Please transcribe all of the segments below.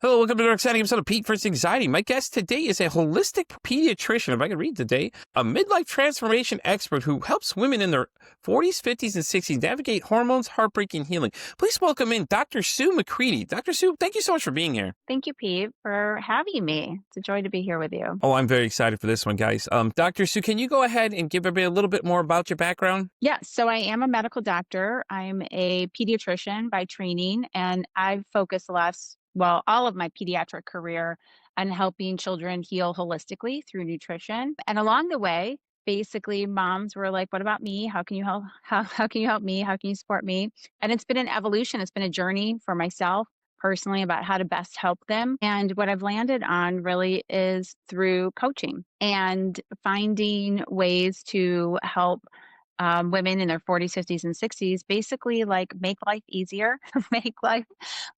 Hello, welcome to another exciting episode of Pete vs. Anxiety. My guest today is a holistic pediatrician, if I can read today, a midlife transformation expert who helps women in their 40s, 50s, and 60s navigate hormones, heartbreak, and healing. Please welcome in Dr. Sue McCreadie. Dr. Sue, thank you so much for being here. Thank you, Pete, for having me. It's a joy to be here with you. Oh, I'm very excited for this one, guys. Dr. Sue, can you go ahead and give everybody a little bit more about your background? Yeah, so I am a medical doctor. I'm a pediatrician by training, and I've focused all of my pediatric career on helping children heal holistically through nutrition. And along the way, basically, moms were like, "What about me? How can you help? How can you help me? How can you support me?" And it's been an evolution. It's been a journey for myself personally about how to best help them. And what I've landed on really is through coaching and finding ways to help women in their 40s, 50s, and 60s basically like make life easier, make life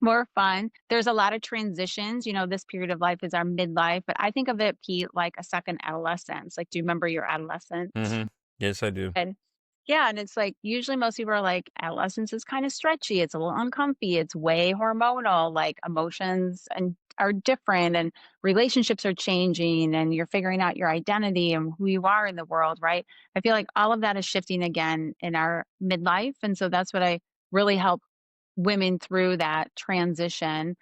more fun. There's a lot of transitions. This period of life is our midlife, but I think of it, Pete, like a second adolescence. Like, do you remember your adolescence? Mm-hmm. Yes, I do. And yeah, and it's like usually most people are like, adolescence is kind of stretchy. It's a little uncomfy. It's way hormonal. Like emotions and are different, and relationships are changing, and you're figuring out your identity and who you are in the world, right? I feel like all of that is shifting again in our midlife, and so that's what I really help women through that transition,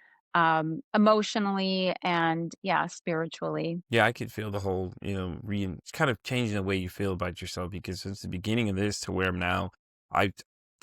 emotionally and spiritually. Yeah, I could feel the whole, it's kind of changing the way you feel about yourself because since the beginning of this to where I'm now, I've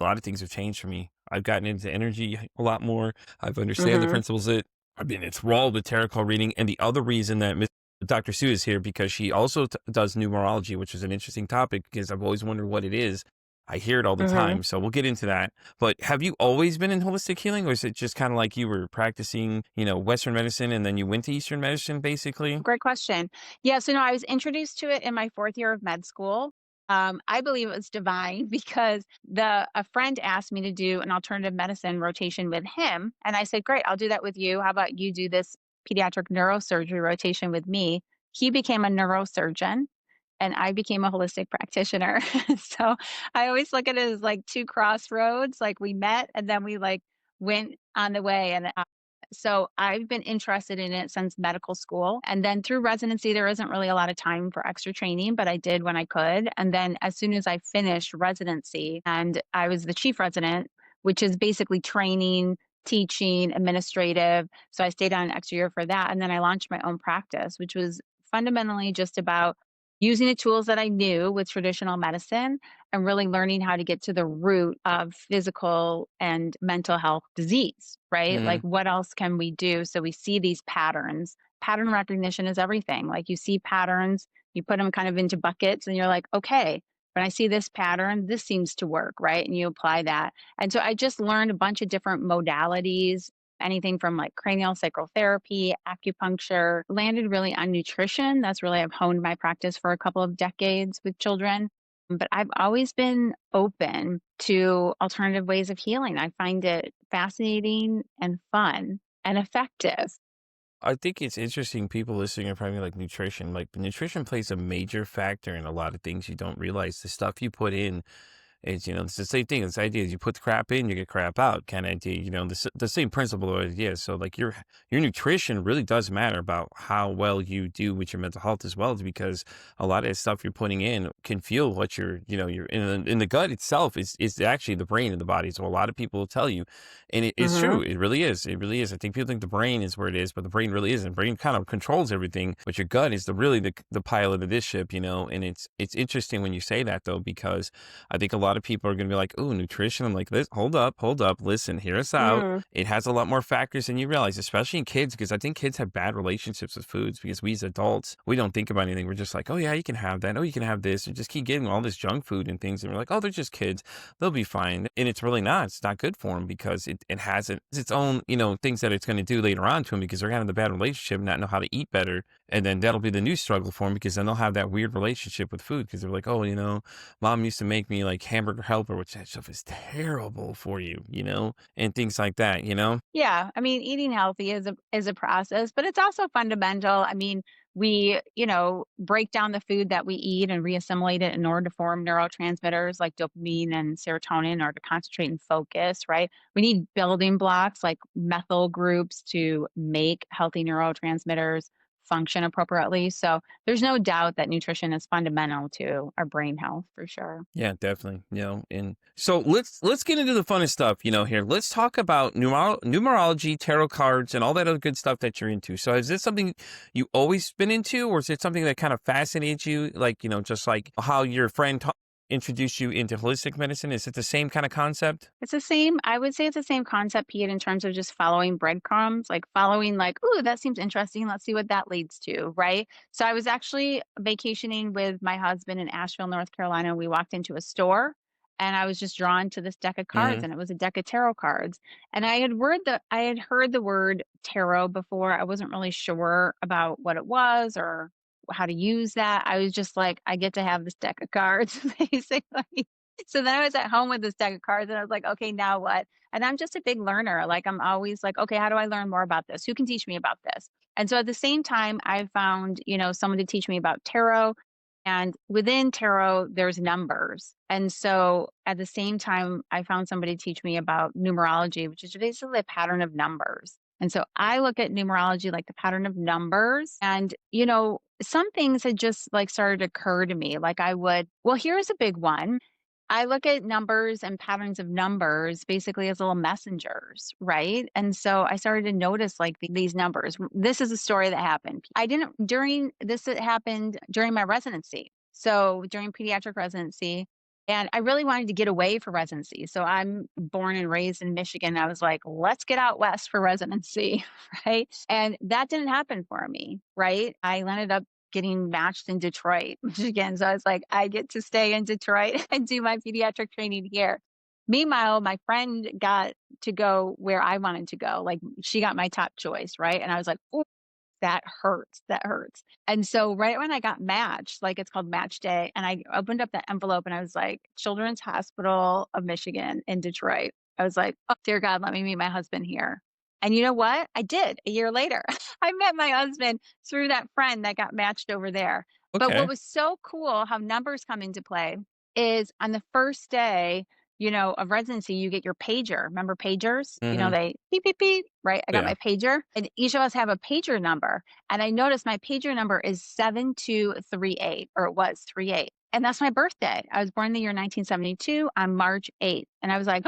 a lot of things have changed for me. I've gotten into energy a lot more. I've understand the Hmm. principles that I've been enthralled with tarot card reading. And the other reason that Dr. Sue is here because she also does numerology, which is an interesting topic because I've always wondered what it is. I hear it all the Hmm. time, so we'll get into that. But have you always been in holistic healing, or is it just kind of like you were practicing, Western medicine and then you went to Eastern medicine, basically? Great question. Yeah, so no, I was introduced to it in my fourth year of med school. I believe it was divine because a friend asked me to do an alternative medicine rotation with him, and I said, "Great, I'll do that with you. How about you do this pediatric neurosurgery rotation with me?" He became a neurosurgeon, and I became a holistic practitioner. So I always look at it as like two crossroads. Like we met, and then we like went on the way, and so I've been interested in it since medical school. And then through residency, there isn't really a lot of time for extra training, but I did when I could. And then as soon as I finished residency, and I was the chief resident, which is basically training, teaching, administrative. So I stayed on an extra year for that. And then I launched my own practice, which was fundamentally just about using the tools that I knew with traditional medicine and really learning how to get to the root of physical and mental health disease, right? Like, Hmm. what else can we do? So we see these patterns. Pattern recognition is everything. Like, you see patterns, you put them kind of into buckets, and you're like, okay, when I see this pattern, this seems to work, right? And you apply that. And so I just learned a bunch of different modalities, anything from like cranial sacral therapy, acupuncture, landed really on nutrition. That's really, I've honed my practice for a couple of decades with children. But I've always been open to alternative ways of healing. I find it fascinating and fun and effective. I think it's interesting. People listening are probably like nutrition. Like nutrition plays a major factor in a lot of things you don't realize. The stuff you put in it's, it's the same thing. This idea is you put the crap in, you get crap out kind of idea, the same principle or idea. So like your nutrition really does matter about how well you do with your mental health as well, because a lot of the stuff you're putting in can feel what you're in the gut itself is actually the brain in the body. So a lot of people will tell you, and it's true. Hmm. It really is. It really is. I think people think the brain is where it is, but the brain really isn't. The brain kind of controls everything, but your gut is the pilot of this ship, and it's interesting when you say that though, because I think a lot of people are going to be like, "Oh, nutrition." I'm like, hold up, listen, hear us out. Mm. It has a lot more factors than you realize, especially in kids, because I think kids have bad relationships with foods because we as adults, we don't think about anything. We're just like, "Oh yeah, you can have that. Oh, you can have this," and just keep getting all this junk food and things. And we're like, "Oh, they're just kids. They'll be fine." And it's really not. It's not good for them because it has its own, things that it's going to do later on to them because they're going to have the bad relationship, not know how to eat better. And then that'll be the new struggle for them because then they'll have that weird relationship with food because they're like, "Oh, mom used to make me like hamburger helper," which that stuff is terrible for you, and things like that. Yeah, I mean, eating healthy is a process, but it's also fundamental. I mean, we, break down the food that we eat and reassimilate it in order to form neurotransmitters like dopamine and serotonin in order to concentrate and focus, right? We need building blocks like methyl groups to make healthy neurotransmitters function appropriately. So there's no doubt that nutrition is fundamental to our brain health for sure. Yeah, definitely. And so let's get into the funnest stuff, here. Let's talk about numerology, tarot cards, and all that other good stuff that you're into. So is this something you always been into, or is it something that kind of fascinates you? Like, just like how your friend introduced you into holistic medicine? Is it the same kind of concept? It's the same. I would say it's the same concept, Pete, in terms of just following breadcrumbs, like following, like, ooh, that seems interesting. Let's see what that leads to, right? So I was actually vacationing with my husband in Asheville, North Carolina. We walked into a store and I was just drawn to this deck of cards, Hmm. and it was a deck of tarot cards. And I had heard the word tarot before. I wasn't really sure about what it was or how to use that. I was just like, I get to have this deck of cards, basically. So then I was at home with this deck of cards and I was like, okay, now what? And I'm just a big learner. Like I'm always like, okay, how do I learn more about this? Who can teach me about this? And so at the same time, I found, someone to teach me about tarot. And within tarot, there's numbers. And so at the same time, I found somebody to teach me about numerology, which is basically a pattern of numbers. And so I look at numerology like the pattern of numbers. And, some things had just like started to occur to me. Like well, here's a big one. I look at numbers and patterns of numbers basically as little messengers, right? And so I started to notice like these numbers. This is a story that happened. It happened during my residency. So during pediatric residency, and I really wanted to get away for residency. So I'm born and raised in Michigan. I was like, let's get out west for residency, right? And that didn't happen for me, right? I ended up getting matched in Detroit, Michigan. So I was like, I get to stay in Detroit and do my pediatric training here. Meanwhile, my friend got to go where I wanted to go. Like she got my top choice, right? And I was like, oh, that hurts. That hurts. And so right when I got matched, like it's called match day, and I opened up the envelope and I was like, Children's Hospital of Michigan in Detroit. I was like, oh, dear God, let me meet my husband here. And you know what? I did a year later. I met my husband through that friend that got matched over there. But what Okay. was so cool, how numbers come into play, is on the first day, of residency, you get your pager. Remember pagers? Hmm. They beep, beep, beep, right? I got Yeah. my pager, and each of us have a pager number. And I noticed my pager number is 7238, or it was 38. And that's my birthday. I was born in the year 1972 on March 8th. And I was like,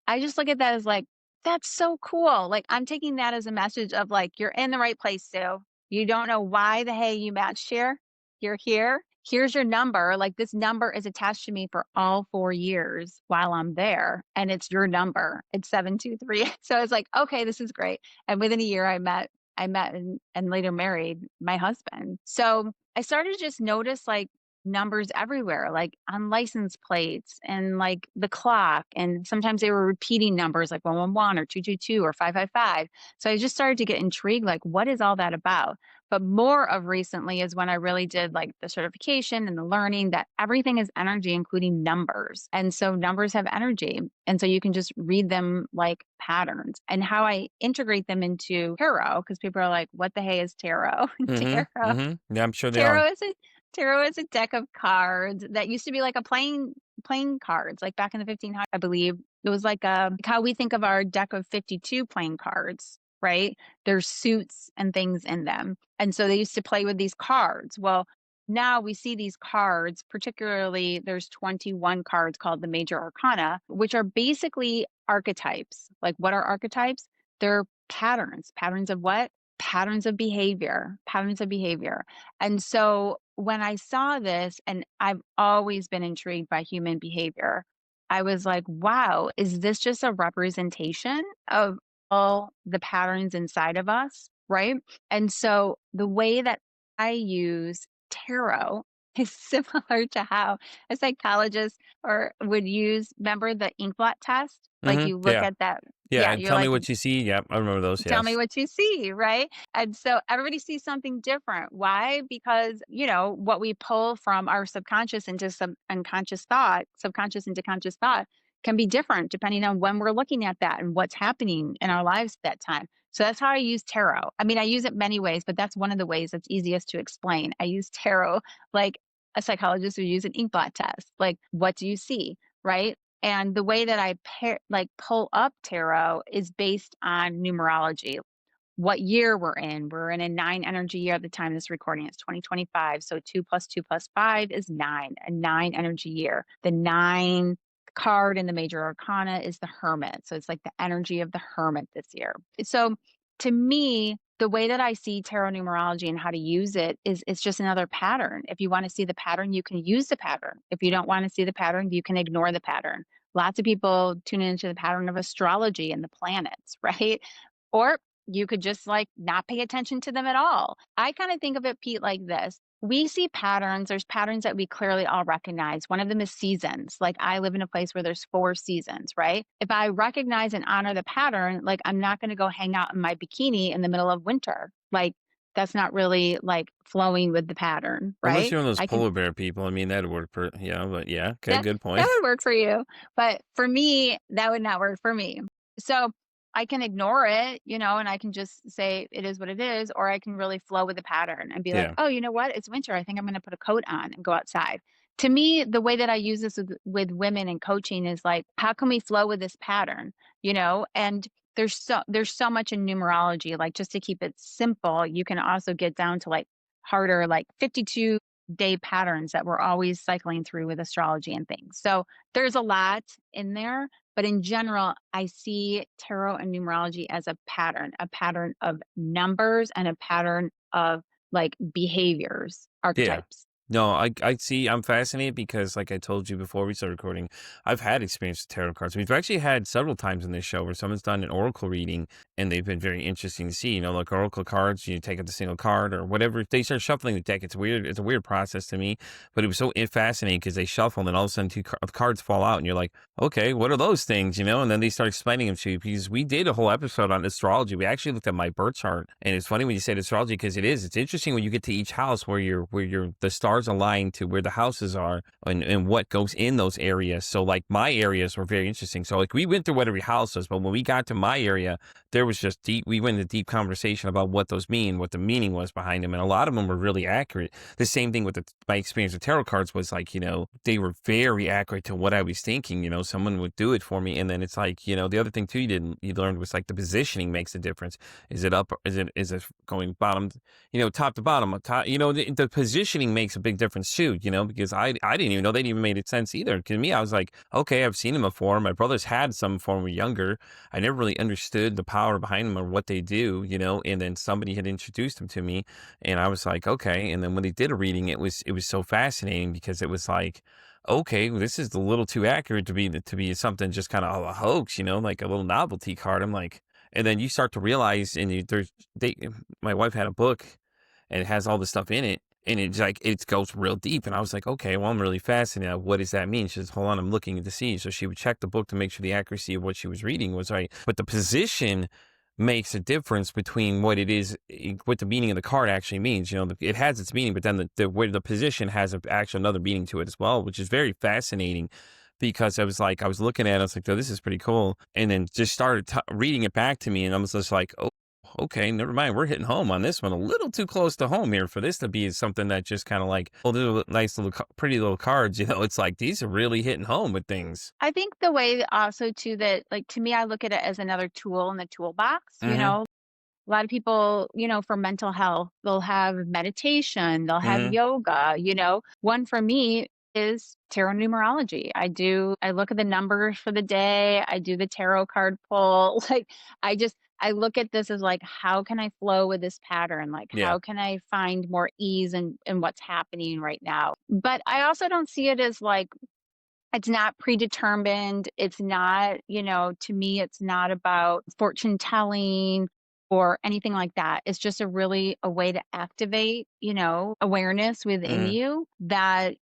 I just look at that as like, that's so cool. Like, I'm taking that as a message of like, you're in the right place, Sue. You don't know why the hey you matched here. You're here. Here's your number. Like, this number is attached to me for all 4 years while I'm there. And it's your number. It's 723. So I was like, okay, this is great. And within a year, I met and later married my husband. So I started to just notice like numbers everywhere, like on license plates and like the clock. And sometimes they were repeating numbers like 111 or 222 or 555. So I just started to get intrigued, like, what is all that about? But more of recently is when I really did like the certification and the learning that everything is energy, including numbers. And so numbers have energy. And so you can just read them like patterns, and how I integrate them into tarot. Cause people are like, what the hey is tarot? Hmm. Tarot. Hmm. Yeah, I'm sure they are. Tarot is a tarot is a deck of cards that used to be like a playing cards, like back in the 1500s, I believe. It was like how we think of our deck of 52 playing cards, right? There's suits and things in them. And so they used to play with these cards. Well, now we see these cards, particularly there's 21 cards called the major arcana, which are basically archetypes. Like what are archetypes? They're patterns. Patterns of what? Patterns of behavior. Patterns of behavior. And so when I saw this, and I've always been intrigued by human behavior, I was like, wow, is this just a representation of all the patterns inside of us? Right. And so the way that I use tarot is similar to how a psychologist or would use, remember the inkblot test? Like Hmm. you look Yeah. at that. Yeah. Yeah. And You're tell me like, what you see. Yeah, I remember those. tell me Yes. what you see, right? And so everybody sees something different. Why? Because, what we pull from our subconscious into unconscious thought, subconscious into conscious thought can be different depending on when we're looking at that and what's happening in our lives at that time. So that's how I use tarot. I mean, I use it many ways, but that's one of the ways that's easiest to explain. I use tarot like a psychologist would use an inkblot test. Like, what do you see? Right. And the way that I pull up tarot is based on numerology, what year we're in. We're in a 9 energy year at the time of this recording. It's 2025. So 2 plus 2 plus 5 is 9, a 9 energy year. The 9 card in the major arcana is the hermit. So it's like the energy of the hermit this year. So to me, the way that I see tarot numerology and how to use it is it's just another pattern. If you want to see the pattern, you can use the pattern. If you don't want to see the pattern, you can ignore the pattern. Lots of people tune into the pattern of astrology and the planets, right? Or you could just like not pay attention to them at all. I kind of think of it, Pete, like this. We see patterns. There's patterns that we clearly all recognize. One of them is seasons. Like I live in a place where there's 4 seasons, right? If I recognize and honor the pattern, like I'm not going to go hang out in my bikini in the middle of winter. Like that's not really like flowing with the pattern, Unless right? you're one of those I can polar bear people, I mean, that'd work for yeah, but yeah, okay, that good that point. would work for you, but for me, that would not work for me. So I can ignore it, and I can just say it is what it is, or I can really flow with the pattern and be like, Yeah, oh, you know what? It's winter. I think I'm going to put a coat on and go outside. To me, the way that I use this with women in coaching is like, how can we flow with this pattern? And there's so much in numerology. Like just to keep it simple, you can also get down to like harder, like 52-day patterns that we're always cycling through with astrology and things. So there's a lot in there, but in general, I see tarot and numerology as a pattern of numbers and a pattern of like behaviors, yeah. archetypes. No, I see. I'm fascinated because, like I told you before we started recording, I've had experience with tarot cards. We've actually had several times in this show where someone's done an oracle reading, and they've been very interesting to see. Like oracle cards, you take out the single card or whatever. They start shuffling the deck. It's weird. It's a weird process to me, but it was so fascinating because they shuffle, and then all of a sudden cards fall out, and you're like, okay, what are those things? And then they start explaining them to you because we did a whole episode on astrology. We actually looked at my birth chart, and it's funny when you said astrology because it's interesting when you get to each house where the stars align to where the houses are and what goes in those areas. So like my areas were very interesting. So like we went through what every house was, but when we got to my area, there was just we went into deep conversation about what those mean, what the meaning was behind them. And a lot of them were really accurate. The same thing with my experience with tarot cards was like, they were very accurate to what I was thinking. Someone would do it for me. And then it's like, the other thing too you learned was like the positioning makes a difference. Is it up? Is it going bottom, top to bottom, top, the positioning makes a big difference too, because I didn't even know they even made sense either. To me, I was like, okay, I've seen them before. My brothers had some before we were younger. I never really understood the power behind them or what they do, and then somebody had introduced them to me and I was like, okay. And then when they did a reading, it was so fascinating because it was like, okay, well, this is a little too accurate to be something just kind of a hoax, like a little novelty card. I'm like, and then you start to realize, and my wife had a book and it has all this stuff in it. And it's like, it goes real deep. And I was like, okay, well, I'm really fascinated. What does that mean? She says, hold on, I'm looking to see. So she would check the book to make sure the accuracy of what she was reading was right. But the position makes a difference between what it is, what the meaning of the card actually means. It has its meaning, but then where the position has actually another meaning to it as well, which is very fascinating because I was looking at it, I was like, oh, this is pretty cool. And then just started reading it back to me. And I was just like, oh, okay, never mind. We're hitting home on this one a little too close to home here for this to be something that just kind of like, oh, these nice little, pretty little cards. It's like these are really hitting home with things. I think the way also too that like to me, I look at it as another tool in the toolbox, Mm-hmm. A lot of people, for mental health, they'll have meditation, they'll have Mm-hmm. yoga. One for me is tarot numerology. I look at the numbers for the day, I do the tarot card pull. Like, I look at this as like, how can I flow with this pattern? Like, Yeah. how can I find more ease in what's happening right now? But I also don't see it as like, it's not predetermined. It's not, to me, it's not about fortune telling or anything like that. It's just a way to activate, awareness within Mm-hmm. you that,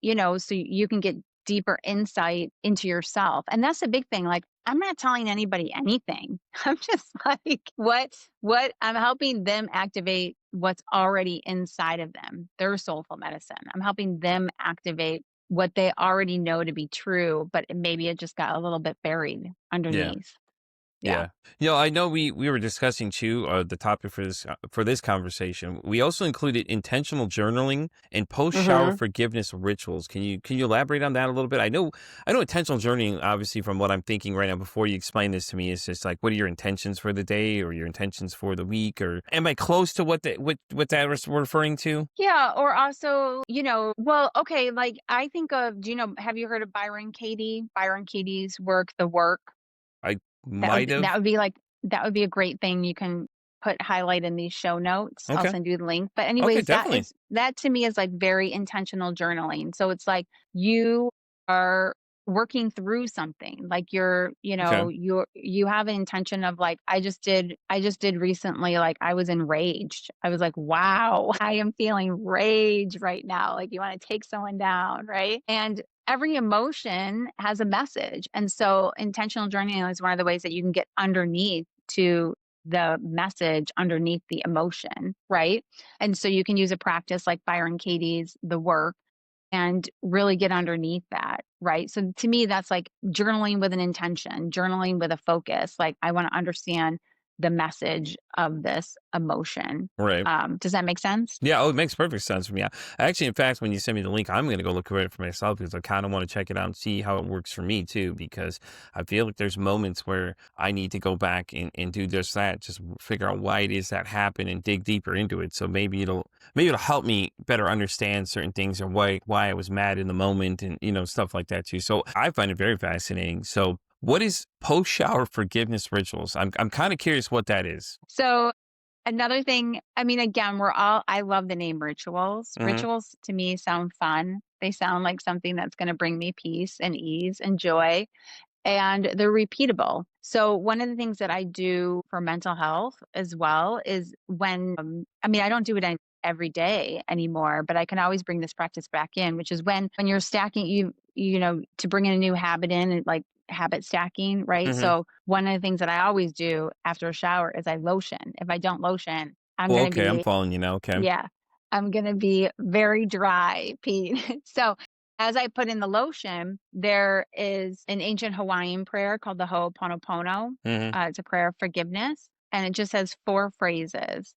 so you can get deeper insight into yourself. And that's a big thing. Like, I'm not telling anybody anything. I'm just like, what I'm helping them activate what's already inside of them, their soulful medicine. I'm helping them activate what they already know to be true, but maybe it just got a little bit buried Yeah. underneath. Yeah. Yeah. I know we were discussing too, the topic for this conversation. We also included intentional journaling and post-shower Mhm. forgiveness rituals. Can you elaborate on that a little bit? I know intentional journaling, obviously, from what I'm thinking right now before you explain this to me, is just like, what are your intentions for the day or your intentions for the week? Or am I close to what that was referring to? Yeah, or also, well, okay, like, I think of have you heard of Byron Katie? Byron Katie's work, The Work? I That would might be that have. would be, like that would be a great thing you can highlight in these show notes. I'll Okay. send you the link. But Okay, anyways, definitely. that to me is, like, very intentional journaling. So it's like you are working through something. Like Okay. you have an intention of, like, I just did recently, like, I was enraged. I was like, "Wow, I am feeling rage right now." Like, you wanna take someone down, right? And every emotion has a message. And so intentional journaling is one of the ways that you can get underneath to the message underneath the emotion, right? And so you can use a practice like Byron Katie's The Work and really get underneath that, right? So to me, that's like journaling with an intention, journaling with a focus. Like, I want to understand the message of this emotion. Right. Does that make sense? Yeah, oh, it makes perfect sense for me. Actually, in fact, when you send me the link, I'm going to go look at it for myself because I kind of want to check it out and see how it works for me too. Because I feel like there's moments where I need to go back and do just that, just figure out why it is that happened and dig deeper into it. So maybe it'll help me better understand certain things or why I was mad in the moment and stuff like that too. So I find it very fascinating. So what is post shower forgiveness rituals? I'm kind of curious what that is. So another thing, I mean, again, I love the name rituals. Mm-hmm. Rituals to me sound fun. They sound like something that's going to bring me peace and ease and joy, and they're repeatable. So one of the things that I do for mental health as well is I mean, I don't do it every day anymore, but I can always bring this practice back in, which is when you're stacking, to bring in a new habit in, and like habit stacking, right? Mm-hmm. So one of the things that I always do after a shower is I lotion. If I don't lotion, I'm Well, going to okay, I'm be following you now. Okay. yeah, I'm gonna be very dry, Pete. So, as I put in the lotion, there is an ancient Hawaiian prayer called the Ho'oponopono. Mhm. It's a prayer of forgiveness, and it just has 4 phrases.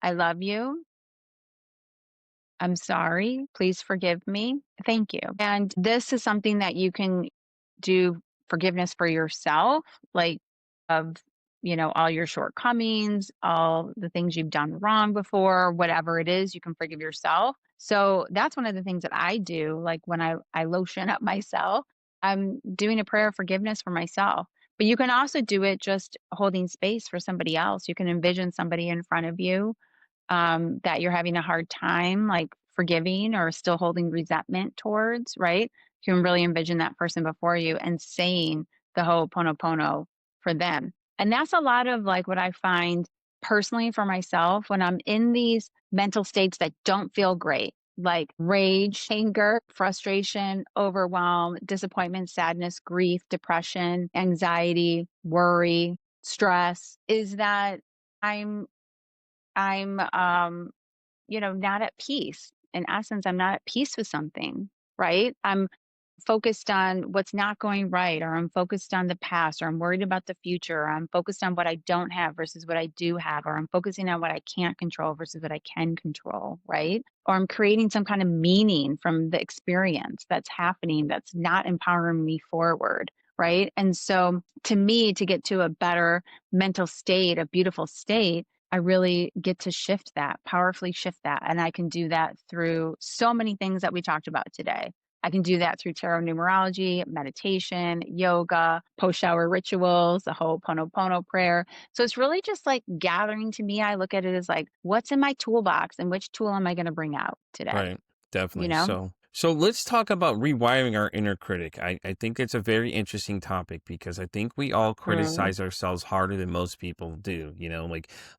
I love you. I'm sorry. Please forgive me. Thank you. And this is something that you can do forgiveness for yourself, like of, all your shortcomings, all the things you've done wrong before, whatever it is, you can forgive yourself. So that's one of the things that I do. Like when I lotion up myself, I'm doing a prayer of forgiveness for myself. But you can also do it just holding space for somebody else. You can envision somebody in front of you that you're having a hard time, like, forgiving or still holding resentment towards, right? You can really envision that person before you and saying the Ho'oponopono for them. And that's a lot of, like, what I find personally for myself when I'm in these mental states that don't feel great, like rage, anger, frustration, overwhelm, disappointment, sadness, grief, depression, anxiety, worry, stress, is that I'm I'm not at peace. In essence, I'm not at peace with something, right? I'm focused on what's not going right, or I'm focused on the past, or I'm worried about the future, or I'm focused on what I don't have versus what I do have, or I'm focusing on what I can't control versus what I can control, right? Or I'm creating some kind of meaning from the experience that's happening that's not empowering me forward, right? And so to me, to get to a better mental state, a beautiful state, I really get to shift that, powerfully shift that. And I can do that through so many things that we talked about today. I can do that through tarot numerology, meditation, yoga, post shower rituals, the Ho'oponopono prayer. So it's really just like gathering to me. I look at it as like, what's in my toolbox and which tool am I going to bring out today? Right. You Definitely. know? So let's talk about rewiring our inner critic. I think it's a very interesting topic because I think we all Mm. criticize ourselves harder than most people do.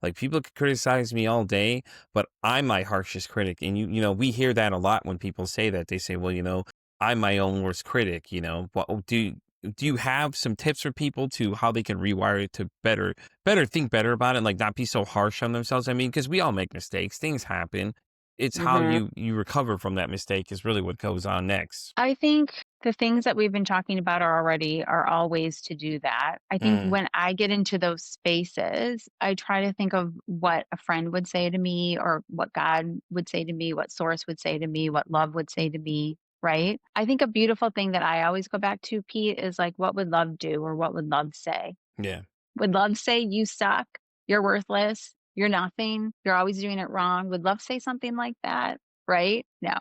Like people could criticize me all day, but I'm my harshest critic. And we hear that a lot when people say that. They say, well, I'm my own worst critic, What do you have some tips for people to how they can rewire it to better think better about it, like not be so harsh on themselves? I mean, because we all make mistakes, things happen. It's how Hmm. you recover from that mistake is really what goes on next. I think the things that we've been talking about are all ways to do that. I think Mm, when I get into those spaces, I try to think of what a friend would say to me or what God would say to me, what source would say to me, what love would say to me, right? I think a beautiful thing that I always go back to, Pete, is like, what would love do or what would love say? yeah, Would love say, "You suck, you're worthless, you're nothing, you're always doing it wrong"? Would love say something like that, right? No,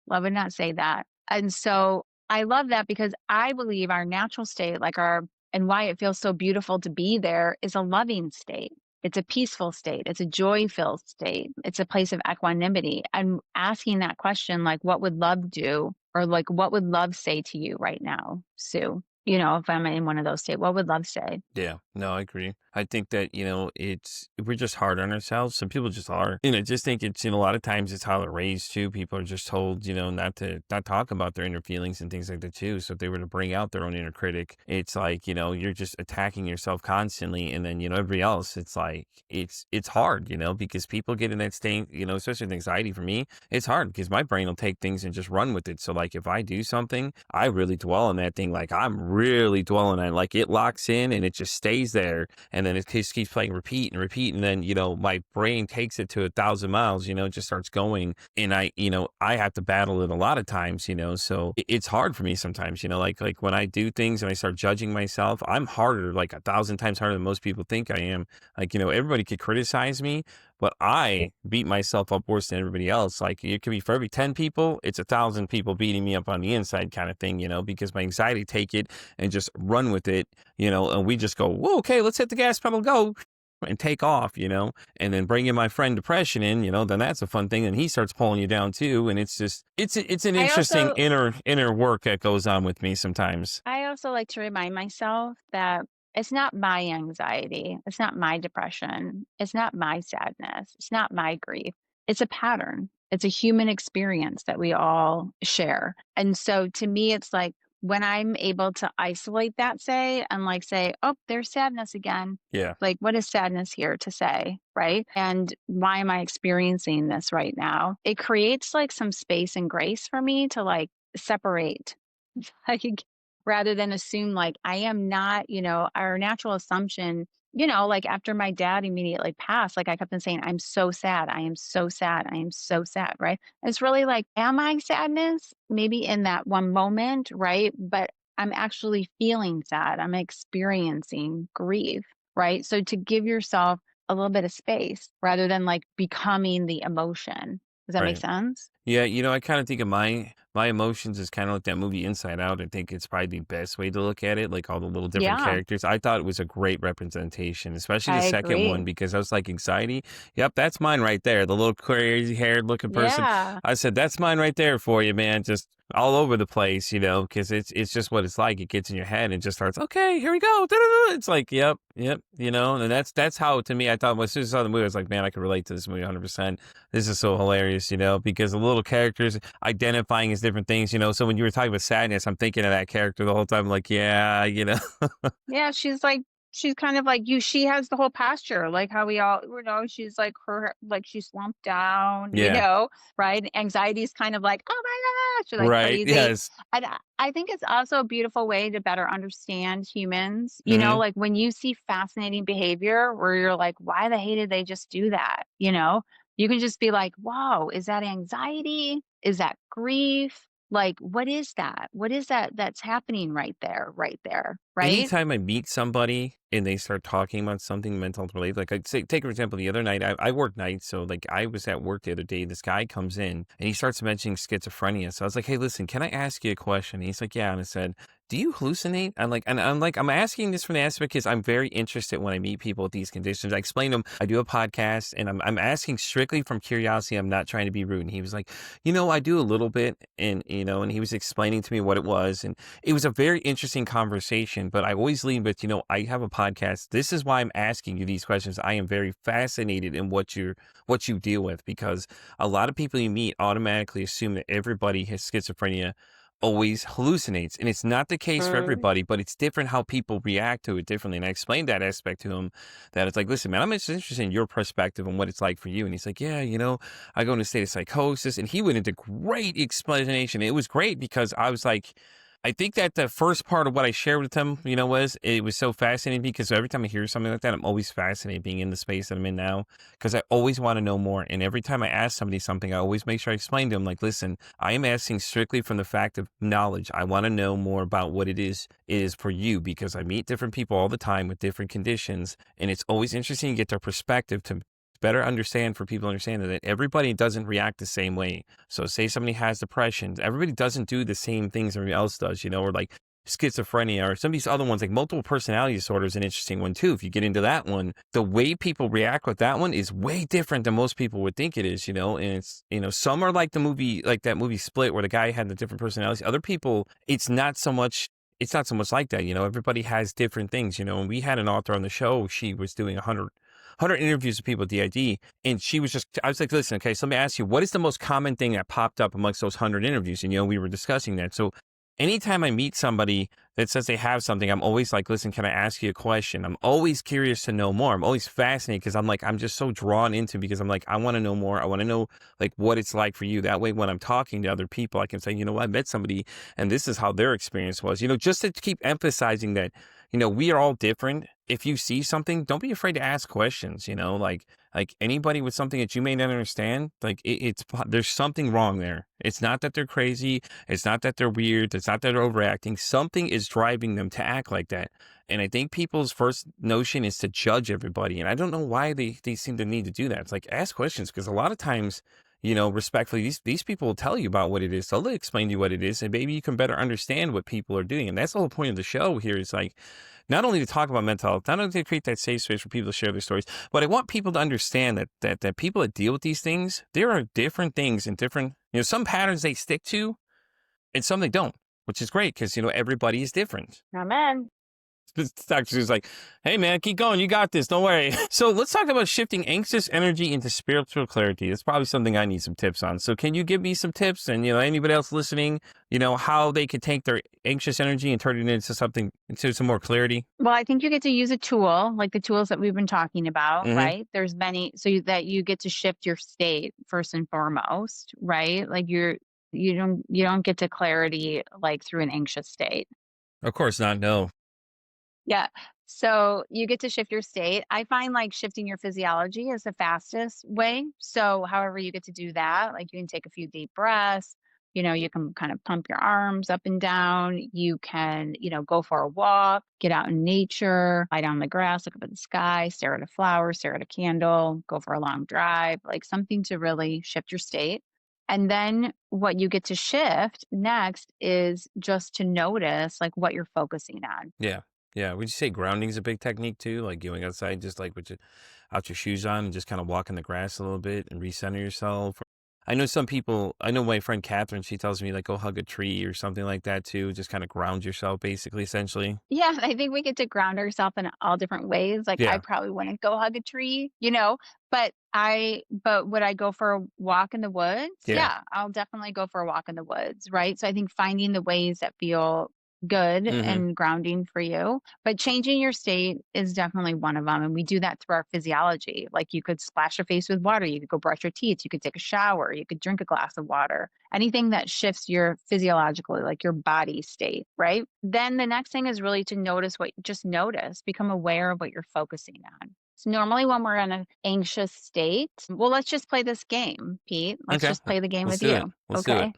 love would not say that. And so I love that because I believe our natural state, like our and why it feels so beautiful to be there is a loving state. It's a peaceful state. It's a joy-filled state. It's a place of equanimity. And asking that question, like, what would love do? Or like, what would love say to you right now, Sue? If I'm in one of those states, what would love say? yeah. No, I agree. I think that, we're just hard on ourselves. Some people just are. And I just think a lot of times it's how they're raised too. People are just told, not talk about their inner feelings and things like that too. So if they were to bring out their own inner critic, it's like, you're just attacking yourself constantly. And then, everybody else, it's like, it's hard, because people get in that state, especially with anxiety for me, it's hard because my brain will take things and just run with it. So like if I do something, I really dwell on that thing. Like I'm really dwelling on it. Like it locks in and it just stays there. And then it just keeps playing repeat and repeat. And then, my brain takes it to 1,000 miles, just starts going. And I have to battle it a lot of times, so it's hard for me sometimes, like when I do things and I start judging myself, I'm harder, like 1,000 times harder than most people think I am. Like, everybody could criticize me, but I beat myself up worse than everybody else. Like it could be for every 10 people, it's 1,000 people beating me up on the inside kind of thing, because my anxiety take it and just run with it, and we just go, whoa, okay, let's hit the gas pedal, go and take off, and then bring in my friend depression in, then that's a fun thing. And he starts pulling you down too. And it's just, it's an I interesting also inner work that goes on with me sometimes. I also like to remind myself that it's not my anxiety, it's not my depression, it's not my sadness, it's not my grief. It's a pattern. It's a human experience that we all share. And so to me, it's like when I'm able to isolate that, say, and like say, oh, there's sadness again. Yeah. Like, what is sadness here to say? Right. And why am I experiencing this right now? It creates like some space and grace for me to like separate like rather than assume like I am not, our natural assumption, like after my dad immediately passed, like I kept on saying, I'm so sad. I am so sad. I am so sad. Right. It's really like, am I sadness? Maybe in that one moment. Right. But I'm actually feeling sad. I'm experiencing grief. Right. So to give yourself a little bit of space rather than like becoming the emotion. Does that make Right. sense? Yeah, I kind of think of my emotions as kind of like that movie Inside Out. I think it's probably the best way to look at it, like all the little different Yeah, characters. I thought it was a great representation, especially the I second one, agree. because I was like anxiety. Yep, that's mine right there. The little crazy haired looking person. Yeah. I said, that's mine right there for you, man. Just all over the place, because it's just what it's like. It gets in your head and just starts, okay, here we go. Da-da-da. It's like, yep, and that's how to me I thought as soon as I saw the movie, I was like, man, I could relate to this movie 100%. This is so hilarious, because the little characters identifying as different things, So when you were talking about sadness, I'm thinking of that character the whole time, like, yeah, Yeah, she's kind of like you. She has the whole posture, like how we all, she's like like she's slumped down, yeah, right? Anxiety is kind of like, oh my gosh, you're like right, crazy. yes, And I think it's also a beautiful way to better understand humans, hmm like when you see fascinating behavior where you're like, why the hell did they just do that? You can just be like, whoa, is that anxiety? Is that grief? Like, what is that? What is that that's happening right there, right? anytime I meet somebody and they start talking about something mental health related, like I'd say, take for example, the other night, I work nights. So like I was at work the other day, this guy comes in and he starts mentioning schizophrenia. So I was like, hey, listen, can I ask you a question? And he's like, yeah. And I said, do you hallucinate? I'm asking this from the aspect because I'm very interested when I meet people with these conditions. I explain to them, I do a podcast and I'm asking strictly from curiosity. I'm not trying to be rude. And he was like, I do a little bit. And he was explaining to me what it was. And it was a very interesting conversation, but I always lead with, I have a podcast. This is why I'm asking you these questions. I am very fascinated in what you deal with, because a lot of people you meet automatically assume that everybody has schizophrenia always hallucinates. And it's not the case for Mm. everybody, but it's different how people react to it differently. And I explained that aspect to him, that it's like, listen, man, I'm just interested in your perspective on what it's like for you. And he's like, yeah, I go into a state of psychosis. And he went into great explanation. It was great because I was like, I think that the first part of what I shared with them, was it was so fascinating because every time I hear something like that, I'm always fascinated being in the space that I'm in now because I always want to know more. And every time I ask somebody something, I always make sure I explain to them, like, listen, I am asking strictly from the fact of knowledge. I want to know more about what it is for you because I meet different people all the time with different conditions. And it's always interesting to get their perspective to better understand for people to understand that everybody doesn't react the same way. So say somebody has depression, everybody doesn't do the same things everybody else does, or like schizophrenia or some of these other ones, like multiple personality disorder is an interesting one too. If you get into that one, the way people react with that one is way different than most people would think it is, and it's, some are like the movie, like that movie Split where the guy had the different personalities. Other people, it's not so much like that, everybody has different things, and we had an author on the show. She was doing 100 interviews with people at DID. And I was like, listen, okay, so let me ask you, what is the most common thing that popped up amongst those 100 interviews? And, we were discussing that. So anytime I meet somebody that says they have something, I'm always like, listen, can I ask you a question? I'm always curious to know more. I'm always fascinated because I'm just so drawn into, because I'm like, I want to know more. I want to know like what it's like for you. That way, when I'm talking to other people, I can say, I met somebody and this is how their experience was, just to keep emphasizing that, we are all different. If you see something, don't be afraid to ask questions, like anybody with something that you may not understand, like there's something wrong there. It's not that they're crazy. It's not that they're weird. It's not that they're overacting. Something is driving them to act like that. And I think people's first notion is to judge everybody. And I don't know why they seem to need to do that. It's like, ask questions, because a lot of times, respectfully, these people will tell you about what it is. They'll explain to you what it is, and maybe you can better understand what people are doing. And that's the whole point of the show here, is like, not only to talk about mental health, not only to create that safe space for people to share their stories, but I want people to understand that people that deal with these things, there are different things and different, some patterns they stick to and some they don't, which is great because, everybody is different. Amen. The doctor was like, hey, man, keep going. You got this. Don't worry. So let's talk about shifting anxious energy into spiritual clarity. That's probably something I need some tips on. So can you give me some tips, and, anybody else listening, how they could take their anxious energy and turn it into some more clarity? Well, I think you get to use a tool like the tools that we've been talking about, Mm-hmm. right? There's many, that you get to shift your state first and foremost, right? Like you don't get to clarity like through an anxious state. Of course not. No. Yeah. So you get to shift your state. I find like shifting your physiology is the fastest way. So however you get to do that, like you can take a few deep breaths, you can kind of pump your arms up and down. You can, go for a walk, get out in nature, lie down on the grass, look up at the sky, stare at a flower, stare at a candle, go for a long drive, like something to really shift your state. And then what you get to shift next is just to notice like what you're focusing on. Yeah. Yeah. Would you say grounding is a big technique too? Like going outside, just like out your shoes on and just kind of walk in the grass a little bit and recenter yourself. I know some people, I know my friend Catherine, she tells me like go hug a tree or something like that too. Just kind of ground yourself basically, essentially. Yeah, I think we get to ground ourselves in all different ways. Like I Yeah. probably wouldn't go hug a tree, but would I go for a walk in the woods? Yeah. Yeah, I'll definitely go for a walk in the woods, right? So I think finding the ways that feel good Mm-hmm. and grounding for you, but changing your state is definitely one of them. And we do that through our physiology. Like you could splash your face with water, you could go brush your teeth, you could take a shower, you could drink a glass of water, anything that shifts your physiologically, like your body state, right? Then the next thing is really to just notice, become aware of what you're focusing on. So normally when we're in an anxious state, well, let's just play this game, Pete. Let's Okay. just play the game Let's with do it. you. Let's do it. Okay.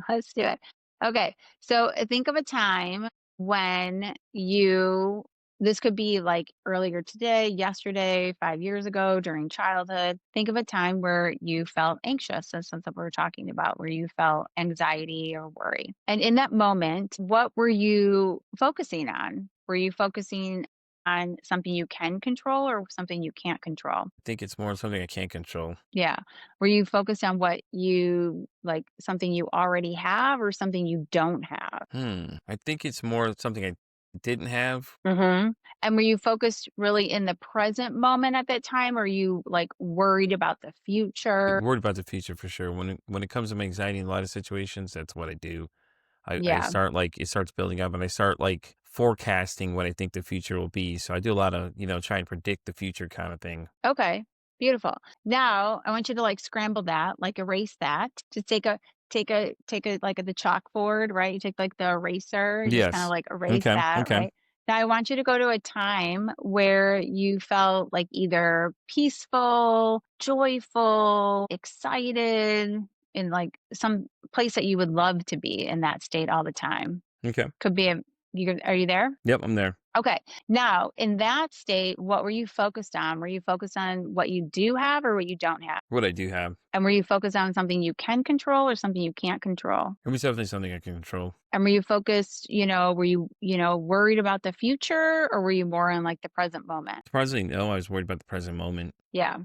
Let's do it. Okay. So think of a time when this could be like earlier today, yesterday, 5 years ago, during childhood. Think of a time where you felt anxious. That's something we were talking about, where you felt anxiety or worry. And in that moment, what were you focusing on? Were you focusing on something you can control or something you can't control? I think it's more something I can't control. Yeah. Were you focused on what you like, something you already have or something you don't have? I think it's more something I didn't have. And were you focused really in the present moment at that time? Or are you like worried about the future? Worried about the future for sure. When it comes to my anxiety in a lot of situations, that's what I do. I Yeah. start like it starts building up, and I start like forecasting what I think the future will be. So I do a lot of, try and predict the future kind of thing. Okay. Beautiful. Now I want you to like scramble that, like erase that. Just take a like the chalkboard, right? You take like the eraser, you just kind of Yes. like erase Okay. that, Okay. right? Now I want you to go to a time where you felt like either peaceful, joyful, excited, in like some place that you would love to be in that state all the time. Okay. Could be are you there? Yep. I'm there. Okay. Now, in that state, what were you focused on? Were you focused on what you do have or what you don't have? What I do have. And were you focused on something you can control or something you can't control? It was definitely something I can control. And were you focused, were you, worried about the future or were you more in like the present moment? Surprisingly, no, I was worried about the present moment. Yeah.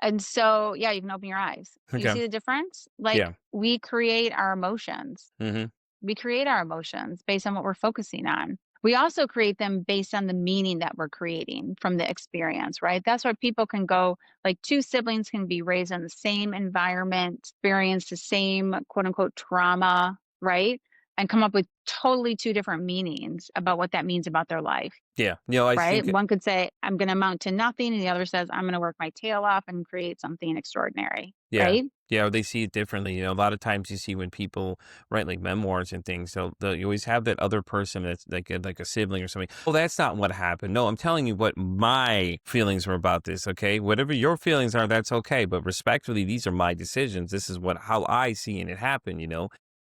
And so, yeah, you can open your eyes. You Okay. see the difference? Like Yeah. we create our emotions. Mm-hmm. We create our emotions based on what we're focusing on. We also create them based on the meaning that we're creating from the experience, right? That's why people can go, like two siblings can be raised in the same environment, experience the same quote unquote trauma, right? And come up with totally two different meanings about what that means about their life, Yeah. I right? think. One could say, I'm going to amount to nothing. And the other says, I'm going to work my tail off and create something extraordinary, Yeah. right? Yeah, they see it differently. A lot of times you see when people write like memoirs and things, you always have that other person that's like a sibling or something. Well, that's not what happened. No, I'm telling you what my feelings were about this. Okay, whatever your feelings are, that's okay. But respectfully, these are my decisions. This is how I see it happen.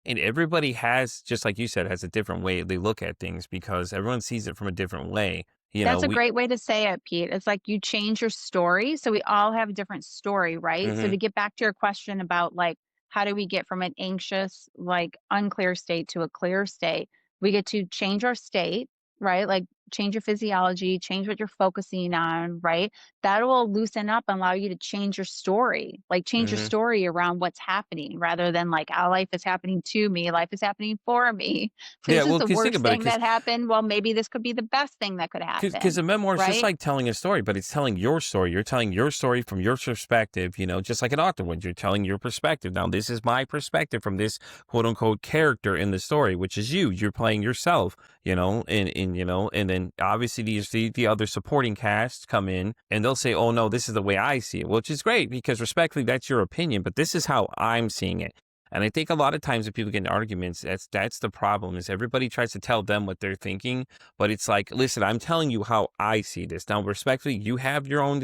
And everybody has, just like you said, has a different way they look at things because everyone sees it from a different way. That's a We. great way to say it, Pete. It's like you change your story. So we all have a different story, right? So Hmm. to get back to your question about like, how do we get from an anxious, like unclear state to a clear state? We get to change our state, right? Like change your physiology, change what you're focusing on, right? That will loosen up and allow you to change your story, like change your Hmm. story around what's happening rather than like, oh, life is happening to me, life is happening for me. Yeah. This is Well, the because think worst about it, thing because that happened. Well, maybe this could be the best thing that could Because happen, a memoir is just right? like telling a story, but it's telling your story. You're telling your story from your perspective, just like an author would. You're telling your perspective. Now, this is my perspective from this quote unquote character in the story, which is you. You're playing yourself, and then obviously the other supporting cast come in and they'll say, oh, no, this is the way I see it, which is great because respectfully, that's your opinion, but this is how I'm seeing it. And I think a lot of times when people get in arguments, that's the problem is everybody tries to tell them what they're thinking. But it's like, listen, I'm telling you how I see this. Now, respectfully, you have your own,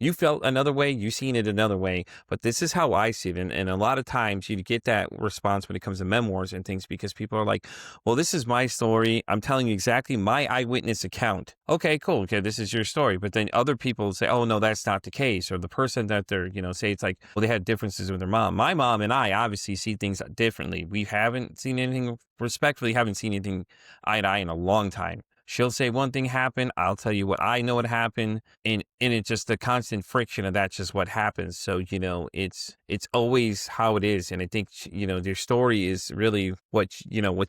you felt another way, you seen it another way, but this is how I see it. And a lot of times you get that response when it comes to memoirs and things because people are like, well, this is my story. I'm telling you exactly my eyewitness account. Okay, cool. Okay, this is your story. But then other people say, oh, no, that's not the case. Or the person that they're, say it's like, well, they had differences with their mom. My mom and I obviously see things differently. We haven't seen anything, respectfully, haven't seen anything eye to eye in a long time. She'll say one thing happened. I'll tell you what I know what happened. And it's just the constant friction of that's just what happens. So, it's always how it is. And I think, their story is really what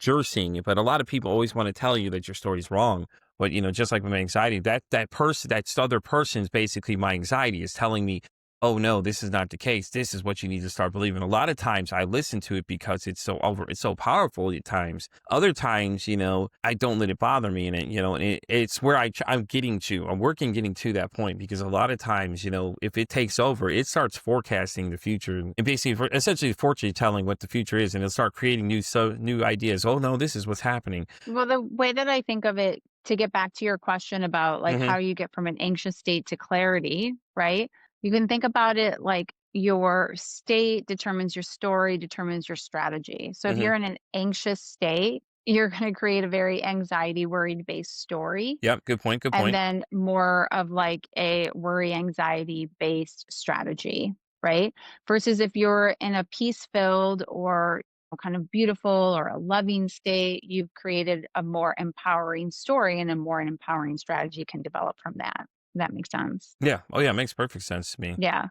you're seeing. But a lot of people always want to tell you that your story's wrong. But, just like with my anxiety, that person, that other person is basically my anxiety is telling me, oh no, this is not the case. This is what you need to start believing. A lot of times I listen to it because it's so powerful at times. Other times, I don't let it bother me. And it's where I'm getting to that point because a lot of times, if it takes over, it starts forecasting the future and basically essentially fortune telling what the future is. And it'll start creating new ideas. Oh no, this is what's happening. Well, the way that I think of it, to get back to your question about like Hmm. how you get from an anxious state to clarity, right? You can think about it like your state determines your story, determines your strategy. So if Hmm. you're in an anxious state, you're going to create a very anxiety worried based story. Yep. Good point. Good And point. then more of like a worry anxiety based strategy, right? Versus if you're in a peace filled or kind of beautiful or a loving state, you've created a more empowering story and a more empowering strategy can develop from that. That makes sense. Yeah. Oh yeah. It makes perfect sense to me. Yeah.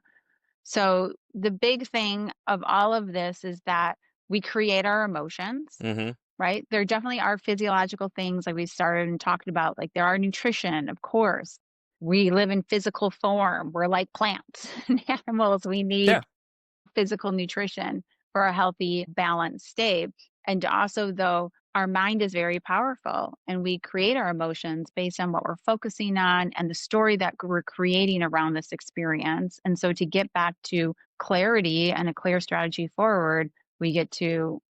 So the big thing of all of this is that we create our emotions, Hmm. right? There definitely are physiological things like we started and talked about, like there are nutrition, of course. We live in physical form. We're like plants and animals. We Yeah. need physical nutrition for a healthy, balanced state. And also, though, our mind is very powerful and we create our emotions based on what we're focusing on and the story that we're creating around this experience. And so, to get back to clarity and a clear strategy forward, we get to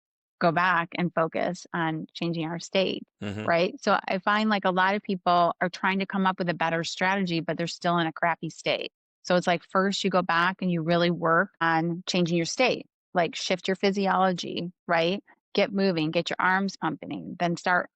go back and focus on changing our state, Hmm. right? So I find like a lot of people are trying to come up with a better strategy, but they're still in a crappy state. So it's like first you go back and you really work on changing your state, like shift your physiology, right? Get moving, get your arms pumping, then start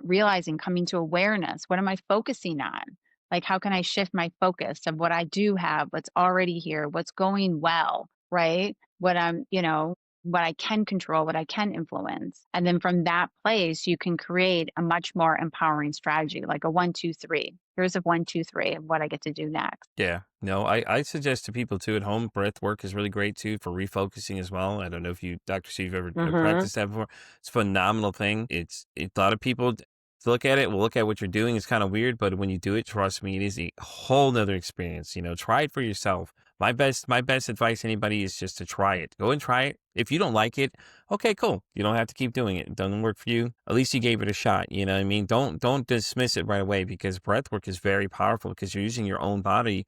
realizing, coming to awareness. What am I focusing on? Like, how can I shift my focus of what I do have, what's already here, what's going well, right? What I can control, what I can influence. And then from that place, you can create a much more empowering strategy, like a 1, 2, 3. Here's a 1, 2, 3 of what I get to do next. Yeah. No, I suggest to people too at home, breath work is really great too for refocusing as well. I don't know if you, Dr. Sue, you've ever Hmm. practiced that before. It's a phenomenal thing. A lot of people look at it, will look at what you're doing. It's kind of weird, but when you do it, trust me, it is a whole nother experience. Try it for yourself. My best advice to anybody is just to try it. Go and try it. If you don't like it, okay, cool. You don't have to keep doing it. It doesn't work for you. At least you gave it a shot. You know what I mean? Don't dismiss it right away, because breath work is very powerful because you're using your own body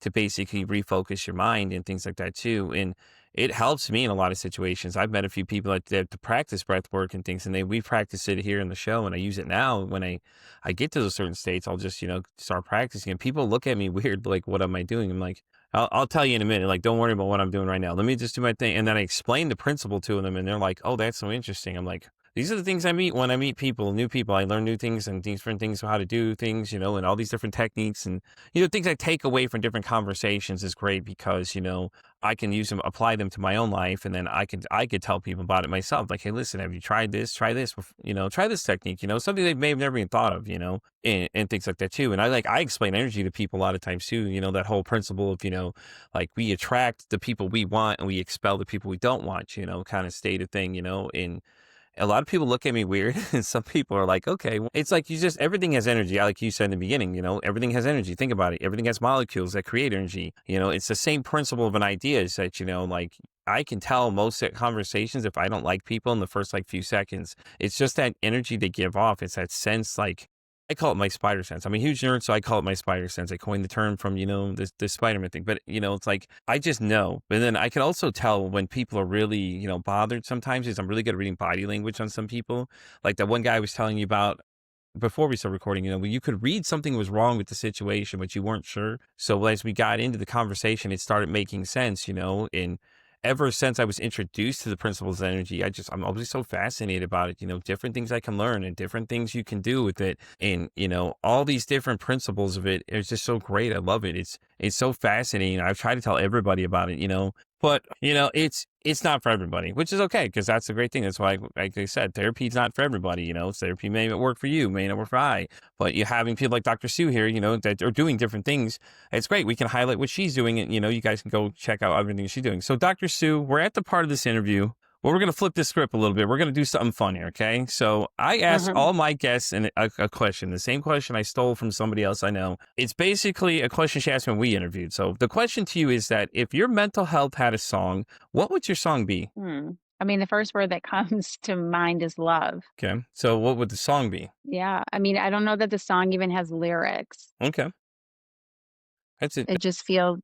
to basically refocus your mind and things like that too. And it helps me in a lot of situations. I've met a few people that to practice breath work and things, and we practice it here in the show, and I use it now when I get to those certain states. I'll just start practicing, and people look at me weird, like, what am I doing? I'm like, I'll tell you in a minute. Like, don't worry about what I'm doing right now. Let me just do my thing. And then I explain the principle to them, and they're like, oh, that's so interesting. I'm like, these are the things I meet when I meet people, new people. I learn new things and different things, how to do things, and all these different techniques and, things I take away from different conversations is great because, I can use them, apply them to my own life. And then I could tell people about it myself. Like, hey, listen, have you tried this? Try this, try this technique, something they may have never even thought of, and things like that too. And I explain energy to people a lot of times too, that whole principle of, like we attract the people we want and we expel the people we don't want, kind of state of thing, and a lot of people look at me weird, and some people are like, okay, well, it's like everything has energy. Like you said in the beginning, everything has energy. Think about it. Everything has molecules that create energy. It's the same principle of an idea is that, like I can tell most conversations if I don't like people in the first like few seconds. It's just that energy they give off. It's that sense, like, I call it my spider sense. I'm a huge nerd, so I call it my spider sense. I coined the term from, this Spider-Man thing. But, it's like, I just know. But then I can also tell when people are really, bothered sometimes, is I'm really good at reading body language on some people. Like that one guy I was telling you about before we started recording, where you could read something was wrong with the situation, but you weren't sure. So as we got into the conversation, it started making sense, and ever since I was introduced to the principles of energy, I'm always so fascinated about it, different things I can learn and different things you can do with it. And, all these different principles of it is just so great. I love it. It's so fascinating. I've tried to tell everybody about it, but it's not for everybody, which is okay, because that's the great thing. That's why, like I said, therapy is not for everybody. Therapy may not work for you, may not work for I. But you having people like Dr. Sue here, that are doing different things, it's great. We can highlight what she's doing, and you guys can go check out everything she's doing. So, Dr. Sue, we're at the part of this interview. Well, we're going to flip the script a little bit. We're going to do something fun here, okay? So I asked Hmm. all my guests a question, the same question I stole from somebody else I know. It's basically a question she asked when we interviewed. So the question to you is that if your mental health had a song, what would your song be? I mean, the first word that comes to mind is love. Okay. So what would the song be? Yeah. I mean, I don't know that the song even has lyrics. Okay. That's it. It just feels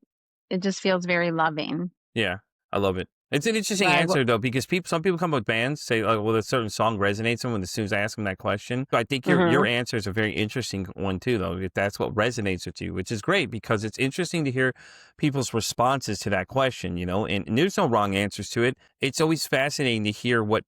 it just feels very loving. Yeah, I love it. It's an interesting But answer though, because some people come up with bands say, like, well, a certain song resonates them when as soon as I ask them that question. So I think your mhm. answer is a very interesting one too, though. If that's what resonates with you, which is great because it's interesting to hear people's responses to that question, and there's no wrong answers to it. It's always fascinating to hear what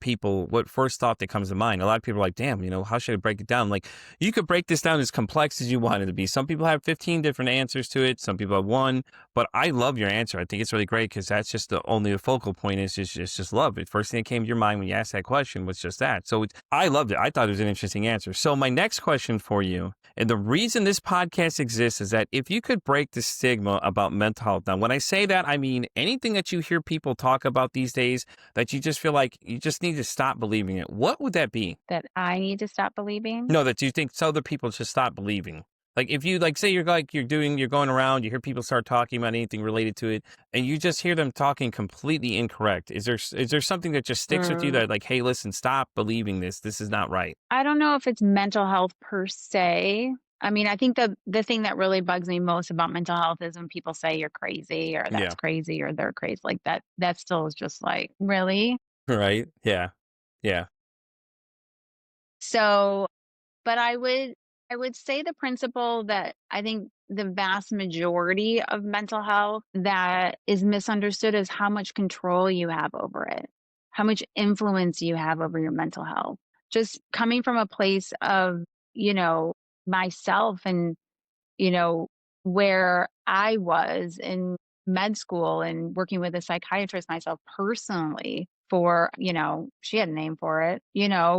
first thought that comes to mind. A lot of people are like, damn, how should I break it down? Like, you could break this down as complex as you want it to be. Some people have 15 different answers to it. Some people have one, but I love your answer. I think it's really great because that's just the focal point is just love. The first thing that came to your mind when you asked that question was just that. So I loved it. I thought it was an interesting answer. So my next question for you, and the reason this podcast exists is that if you could break the stigma about mental health. Now, when I say that, I mean anything that you hear people talk about these days that you just feel like you just need to stop believing it. What would that be? That I need to stop believing. No, that you think other people should stop believing. Like if you say you're going around, you hear people start talking about anything related to it, and you just hear them talking completely incorrect. Is there something that just sticks with you Mm, that like, hey, listen, stop believing this. This is not right. I don't know if it's mental health per se. I mean, I think the thing that really bugs me most about mental health is when people say you're crazy or that's Yeah. crazy or they're crazy. Like that still is just like, really? Right. Yeah. Yeah. So, but I would say the principle that I think the vast majority of mental health that is misunderstood is how much control you have over it, how much influence you have over your mental health. Just coming from a place of, you know, myself and where I was in med school and working with a psychiatrist myself personally for, she had a name for it,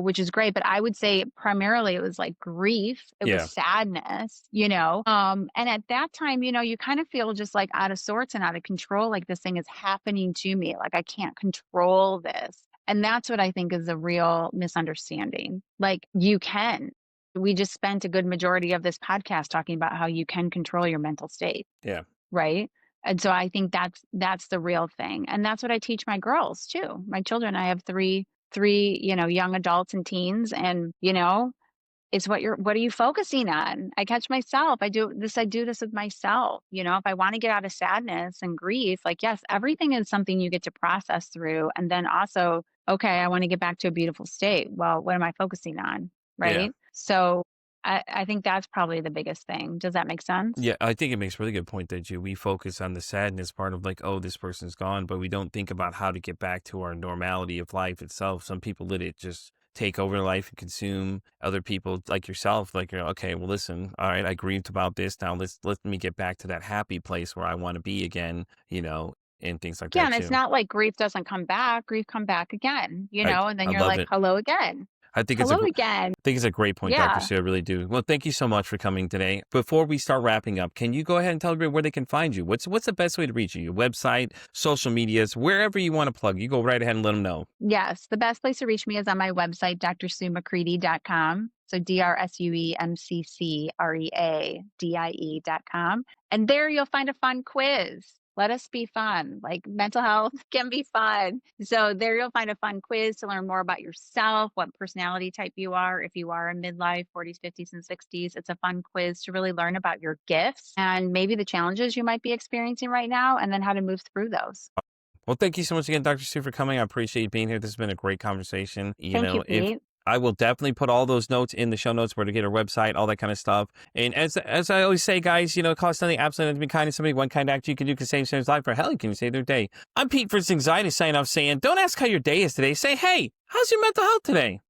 which is great. But I would say primarily it was like grief. It was Yeah. sadness, and at that time, you kind of feel just like out of sorts and out of control. Like this thing is happening to me. Like I can't control this. And that's what I think is a real misunderstanding. Like you can. We just spent a good majority of this podcast talking about how you can control your mental state, Yeah. right? And so I think that's the real thing. And that's what I teach my girls too. My children, I have three, young adults and teens and, it's what are you focusing on? I catch myself. I do this with myself. If I want to get out of sadness and grief, like yes, everything is something you get to process through. And then also, okay, I want to get back to a beautiful state. Well, what am I focusing on? Yeah. Right. So I think that's probably the biggest thing. Does that make sense? Yeah, I think it makes a really good point that we focus on the sadness part of like, oh, this person's gone, but we don't think about how to get back to our normality of life itself. Some people let it just take over life and consume other people like yourself. Like you're okay, well, listen, all right, I grieved about this. Now let me get back to that happy place where I want to be again, and things like Yeah. that And it's too. not like grief doesn't come back. Grief come back again, and then I you're love like, it. hello again. I think Hello again. think it's a great point, Dr. Yeah. Sue. I really do. Well, thank you so much for coming today. Before we start wrapping up, can you go ahead and tell everybody where they can find you? What's the best way to reach you? Your website, social medias, wherever you want to plug. You go right ahead and let them know. Yes, the best place to reach me is on my website, drsuemccreadie.com. So drsuemccreadie.com. And there you'll find a fun quiz. Let us be fun. Like mental health can be fun. So there you'll find a fun quiz to learn more about yourself, what personality type you are. If you are in midlife, 40s, 50s, and 60s, it's a fun quiz to really learn about your gifts and maybe the challenges you might be experiencing right now and then how to move through those. Well, thank you so much again, Dr. Sue, for coming. I appreciate you being here. This has been a great conversation. Thank you, If Pete. I will definitely put all those notes in the show notes where to get her website, all that kind of stuff. And as I always say, guys, it costs nothing, absolutely nothing to be kind to somebody. One kind act you can do can save someone's life, or hell, you can save their day. I'm Pete for Anxiety, signing off saying, don't ask how your day is today. Say, hey, how's your mental health today?